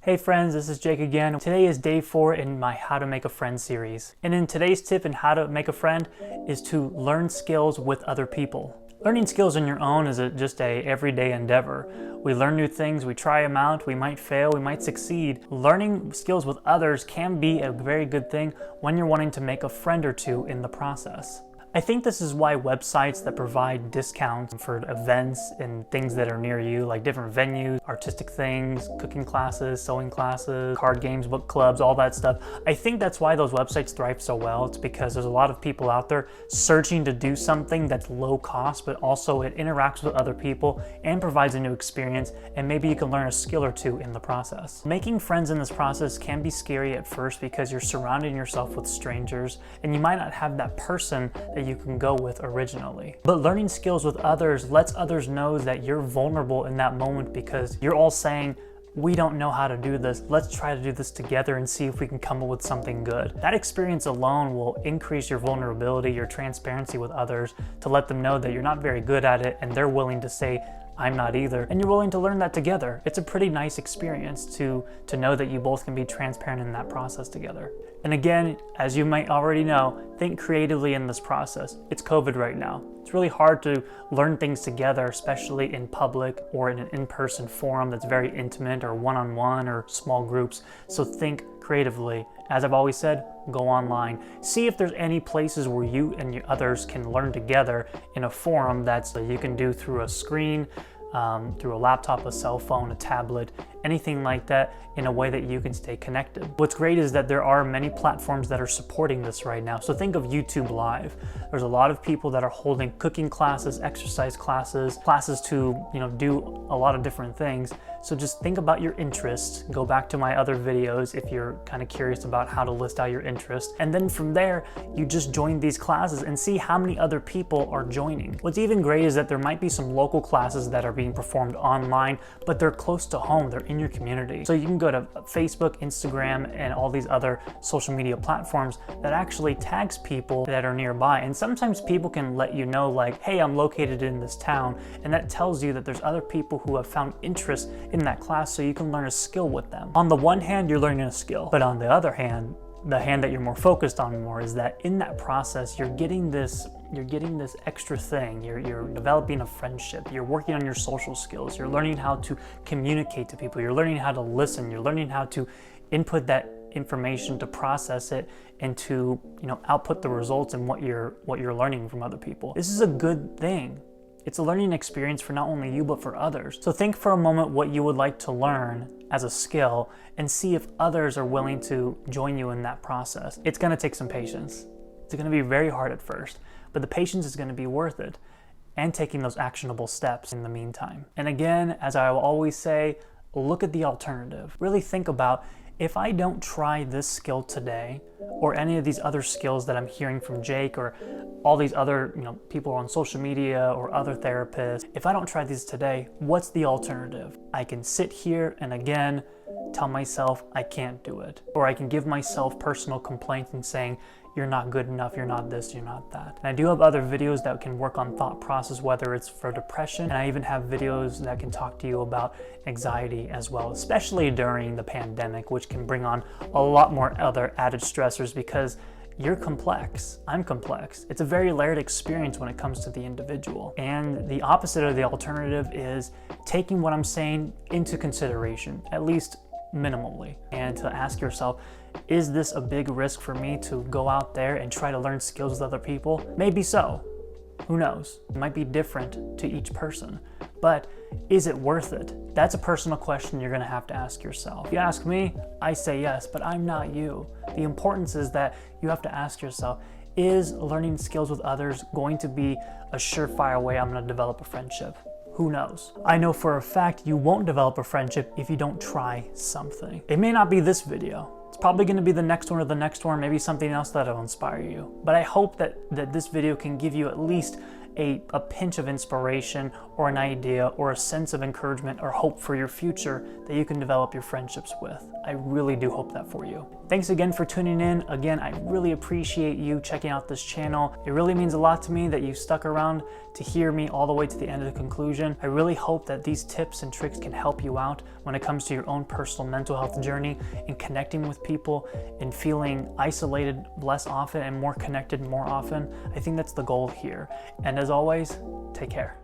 Hey friends, this is Jake again. Today is day 4 in my How to Make a Friend series. And in today's tip in How to Make a Friend is to learn skills with other people. Learning skills on your own is just a everyday endeavor. We learn new things, we try them out, we might fail, we might succeed. Learning skills with others can be a very good thing when you're wanting to make a friend or two in the process. I think this is why websites that provide discounts for events and things that are near you, like different venues, artistic things, cooking classes, sewing classes, card games, book clubs, all that stuff. I think that's why those websites thrive so well. It's because there's a lot of people out there searching to do something that's low cost, but also it interacts with other people and provides a new experience, and maybe you can learn a skill or two in the process. Making friends in this process can be scary at first because you're surrounding yourself with strangers and you might not have that person that you can go with originally. But learning skills with others lets others know that you're vulnerable in that moment because you're all saying, we don't know how to do this. Let's try to do this together and see if we can come up with something good. That experience alone will increase your vulnerability, your transparency with others to let them know that you're not very good at it and they're willing to say, I'm not either, and you're willing to learn that together. It's a pretty nice experience to know that you both can be transparent in that process together. And again, as you might already know, think creatively in this process. It's COVID right now. It's really hard to learn things together, especially in public or in an in-person forum that's very intimate or one-on-one or small groups. So think creatively. As I've always said, go online. See if there's any places where you and your others can learn together in a forum that you can do through a screen, through a laptop, a cell phone, a tablet, anything like that, in a way that you can stay connected. What's great is that there are many platforms that are supporting this right now. So think of YouTube Live. There's a lot of people that are holding cooking classes, exercise classes, classes to do a lot of different things. So just think about your interests. Go back to my other videos if you're kind of curious about how to list out your interests. And then from there, you just join these classes and see how many other people are joining. What's even great is that there might be some local classes that are being performed online, but they're close to home, they're in your community. So you can go to Facebook, Instagram, and all these other social media platforms that actually tags people that are nearby. And sometimes people can let you know like, hey, I'm located in this town. And that tells you that there's other people who have found interest in that class, so you can learn a skill with them. On the one hand, you're learning a skill, but on the other hand, the hand that you're more focused on more is that in that process, you're getting this extra thing. You're developing a friendship. You're working on your social skills. You're learning how to communicate to people. You're learning how to listen. You're learning how to input that information, to process it, and to output the results and what you're learning from other people. This is a good thing. It's a learning experience for not only you, but for others. So think for a moment what you would like to learn as a skill and see if others are willing to join you in that process. It's gonna take some patience. It's gonna be very hard at first, but the patience is gonna be worth it, and taking those actionable steps in the meantime. And again, as I will always say, look at the alternative. Really think about, if I don't try this skill today, or any of these other skills that I'm hearing from Jake or all these other people on social media or other therapists, if I don't try these today, what's the alternative? I can sit here and again tell myself I can't do it. Or I can give myself personal complaints and saying, you're not good enough, you're not this, you're not that. And I do have other videos that can work on thought process, whether it's for depression, and I even have videos that can talk to you about anxiety as well, especially during the pandemic, which can bring on a lot more other added stressors because you're complex, I'm complex. It's a very layered experience when it comes to the individual. And the opposite of the alternative is taking what I'm saying into consideration, at least minimally, and to ask yourself, is this a big risk for me to go out there and try to learn skills with other people? Maybe so. Who knows? It might be different to each person, but is it worth it? That's a personal question you're gonna have to ask yourself. If you ask me, I say yes, but I'm not you. The importance is that you have to ask yourself, is learning skills with others going to be a surefire way I'm gonna develop a friendship? Who knows? I know for a fact you won't develop a friendship if you don't try something. It may not be this video. It's probably going to be the next one or the next one, maybe something else that'll inspire you. But I hope that this video can give you at least a pinch of inspiration or an idea or a sense of encouragement or hope for your future that you can develop your friendships with. I really do hope that for you. Thanks again for tuning in. Again, I really appreciate you checking out this channel. It really means a lot to me that you stuck around to hear me all the way to the end of the conclusion. I really hope that these tips and tricks can help you out when it comes to your own personal mental health journey and connecting with people and feeling isolated less often and more connected more often. I think that's the goal here. And as always, take care.